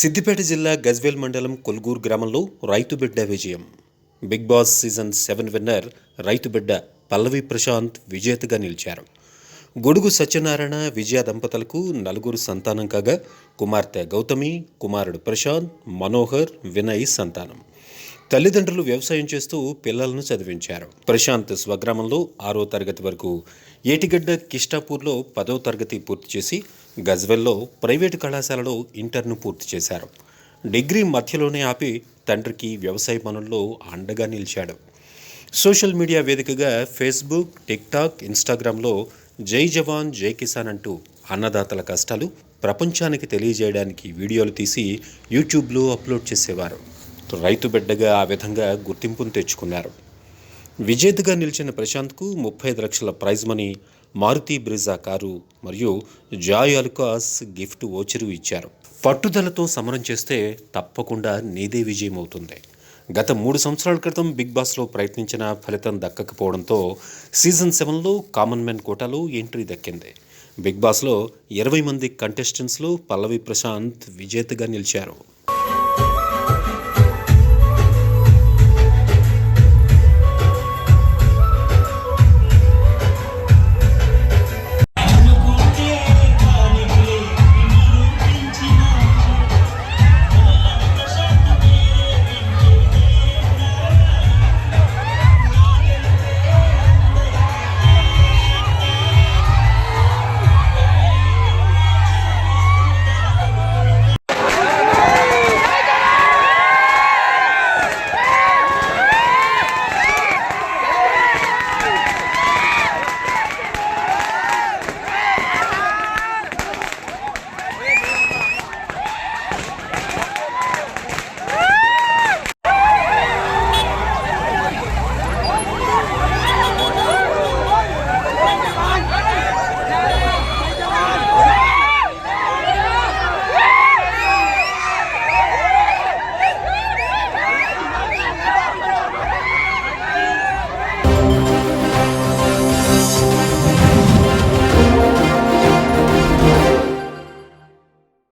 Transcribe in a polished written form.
సిద్దిపేట జిల్లా గజ్వేల్ మండలం కొల్గూరు గ్రామంలో రైతు బిడ్డ విజయం. బిగ్ బాస్ సీజన్ 7 విన్నర్ రైతు బిడ్డ పల్లవి ప్రశాంత్ విజేతగా నిలిచారు. గొడుగు సత్యనారాయణ విజయ దంపతులకు నలుగురు సంతానం కాగా కుమార్తె గౌతమి, కుమారుడు ప్రశాంత్, మనోహర్, వినయ్ సంతానం. తల్లిదండ్రులు వ్యవసాయం చేస్తూ పిల్లలను చదివించారు. ప్రశాంత్ స్వగ్రామంలో 6వ తరగతి వరకు, ఏటిగడ్డ కిష్టాపూర్లో 10వ తరగతి పూర్తి చేసి గజ్వెల్లో ప్రైవేటు కళాశాలలో ఇంటర్ను పూర్తి చేశారు. డిగ్రీ మధ్యలోనే ఆపి తండ్రికి వ్యవసాయ పనుల్లో అండగా నిలిచాడు. సోషల్ మీడియా వేదికగా ఫేస్బుక్, టిక్టాక్, ఇన్స్టాగ్రామ్లో జై జవాన్ జై కిసాన్ అంటూ అన్నదాతల కష్టాలు ప్రపంచానికి తెలియజేయడానికి వీడియోలు తీసి యూట్యూబ్లో అప్లోడ్ చేసేవారు. రైతు బిడ్డగా ఆ విధంగా గుర్తింపును తెచ్చుకున్నారు. విజేతగా నిలిచిన ప్రశాంత్కు 35 లక్షల prize money, Maruti Brezza car మరియు జాయ్ అలుకాస్ గిఫ్ట్ వోచరు ఇచ్చారు. పట్టుదలతో సమరం చేస్తే తప్పకుండా నీదే విజయం అవుతుంది. గత 3 సంవత్సరాల క్రితం బిగ్ బాస్లో ప్రయత్నించిన ఫలితం దక్కకపోవడంతో సీజన్ 7లో కామన్ మ్యాన్ కోటాలో ఎంట్రీ దక్కింది. బిగ్ బాస్లో 20 మంది కంటెస్టెంట్స్లో పల్లవి ప్రశాంత్ విజేతగా నిలిచారు.